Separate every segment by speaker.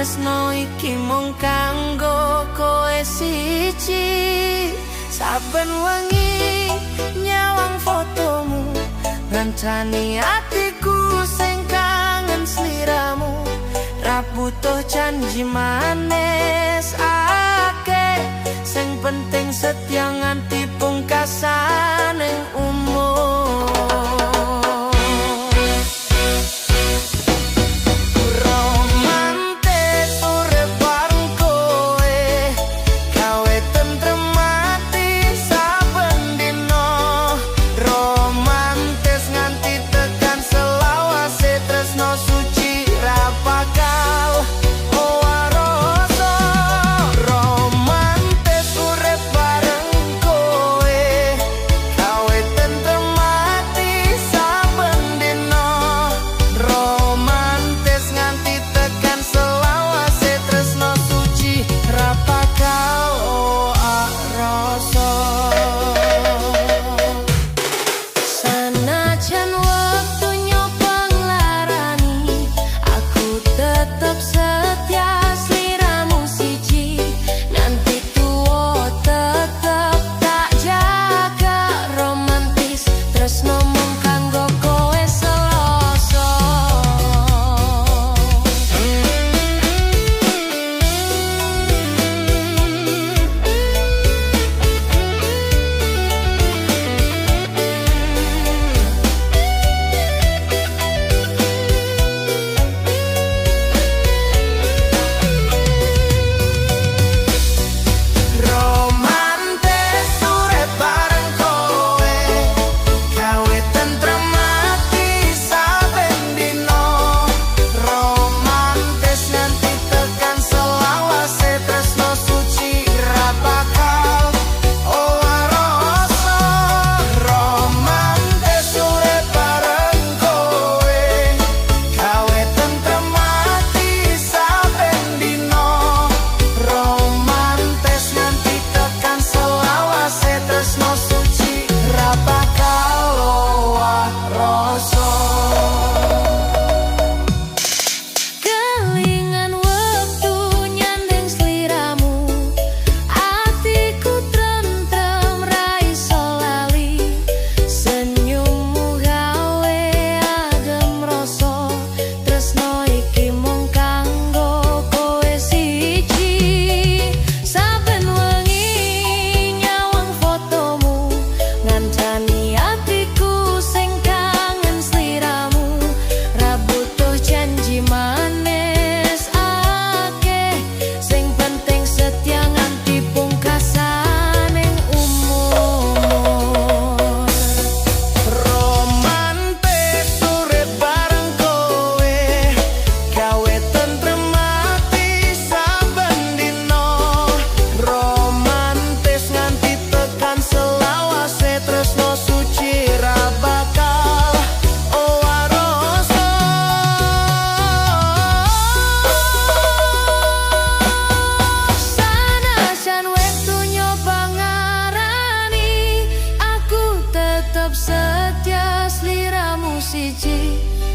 Speaker 1: tresno iki mung kanggo kowe siji. Saben wengi nyawang fotomu ngancani atiku sing kangen sliramu. Ra butuh janji manis akeh, sing penting setia nganti pungkasaning umur.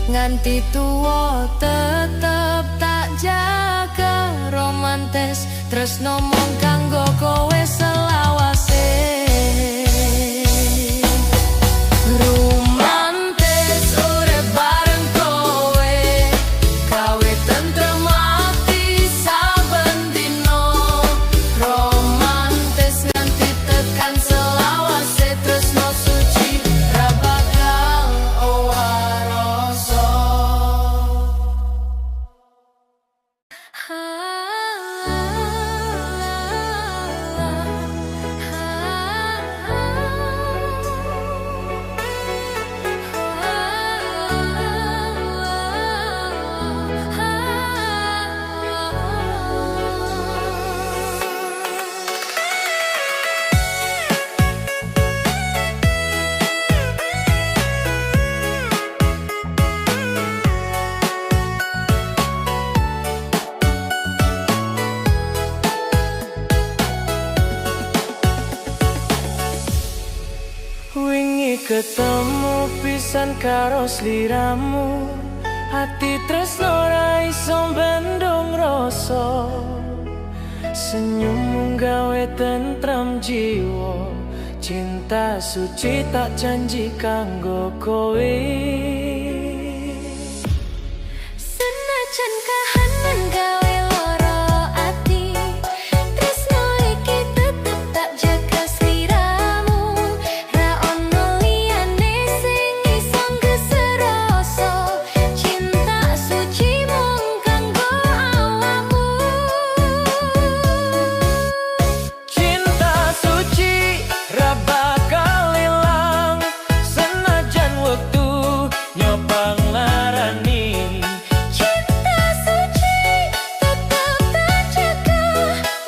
Speaker 2: Nganti tuwa tetep tak jaga romantis tresno mung kanggo kowe selawase. Romantis urip bareng kowe, gawe tentrem ati saben dino. Romantis nganti tekan selawase tresno suci ra bakal owah.
Speaker 1: Ketemu pisan karo sliramu, Hati tresno ra iso bendung rasa, senyummu gawe tentrem jiwa. Cinta suci tak janji kanggo kowe.
Speaker 2: Senajan kahanan gawe lara ati, tresno iki tetep tak jaga sliramu. Ra ono liyane sing iso nggeseroso, cinta suci mung kanggo awakmu.
Speaker 1: Cinta suci ra bakal ilang, senajan wektu nyobang larani.
Speaker 2: Cinta suci tetep tak jaga,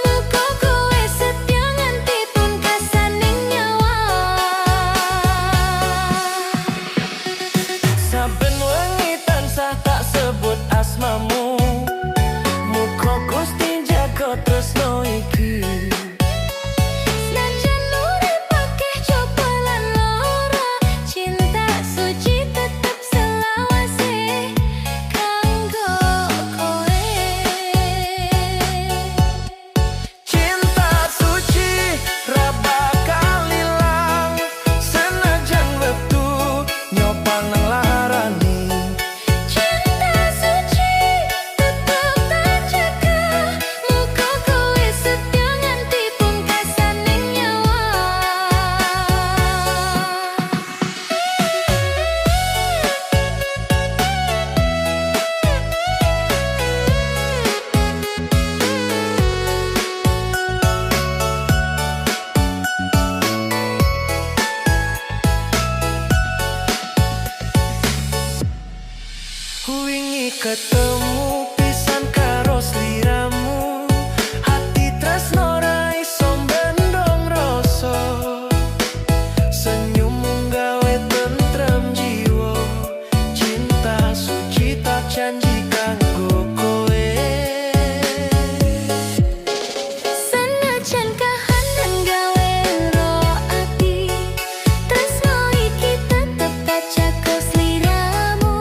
Speaker 2: muga kowe setia nganti pungkasaning nyawa.
Speaker 1: Saben wengi tansah tak sebut asmamu, muga Gusti jaga tresno iki.
Speaker 2: Senajan urip akeh coba lan lara, cinta suci tetep selawase kanggo kowe.
Speaker 1: Cinta suci ra bakal ilang, senajan wektu nyobang nang larani.
Speaker 2: Cinta suci tetep tak jaga, muga kowe setia nganti pungkasaning nyawa.
Speaker 1: Wingi ketemu pisan karo sliramu, hati tresno ra iso bendong rasa, senyummu gawe tentrem jiwa. Cinta suci tak janji kanggo kowe.
Speaker 2: Senajan kahanan gawe ro ati, tresno iki tetep tak jaga sliramu.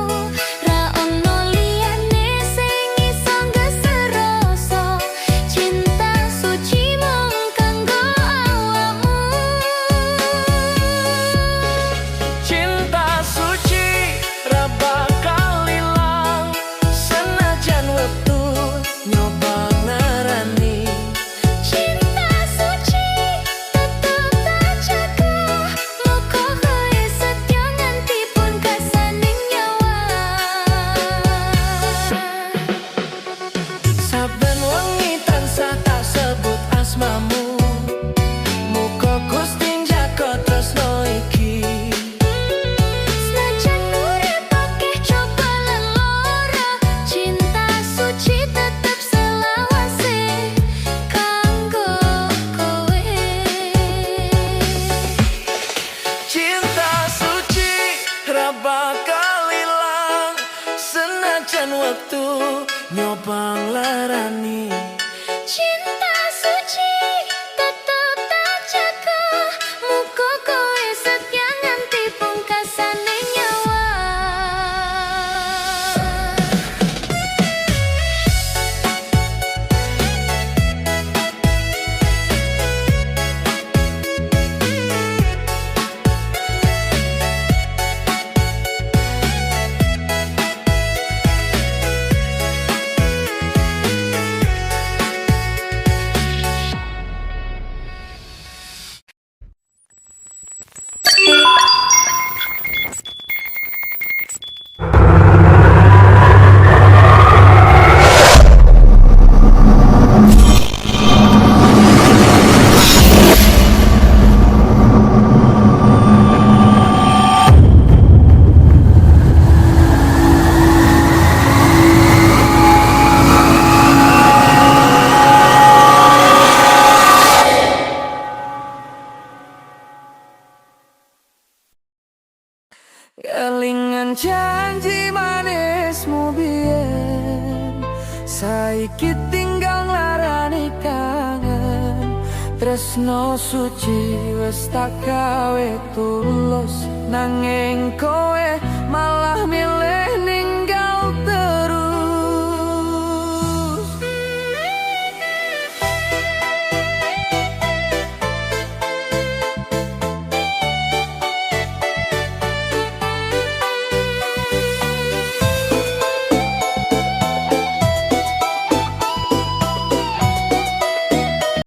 Speaker 2: Ra ono liyane sing iso nggeseroso, cinta suci mung kanggo awakmu.
Speaker 1: Cinta suci ra bakal ilang, senajan wektu nyobang narani.
Speaker 2: Cinta suci tetep tak jaga, muga kowe setia nganti pungkasaning nyawa.
Speaker 1: Saben wengi tansah tak sebut asmamu, muga Gusti jaga tresno iki.
Speaker 2: Senajan urip akeh coba lan lara, cinta suci tetep selawase kanggo kowe.
Speaker 1: Cinta suci ra bakal ilang, senajan wektu nyobang larani.
Speaker 2: Cinta suci tetep tak jaga, muga kowe setia nganti pungkasaning nyawa.
Speaker 1: Kelingan janji manismu biyen, saiki tinggal nglarani kangen. Tresno suci wis tak gawe tulus, nanging kowe malah milih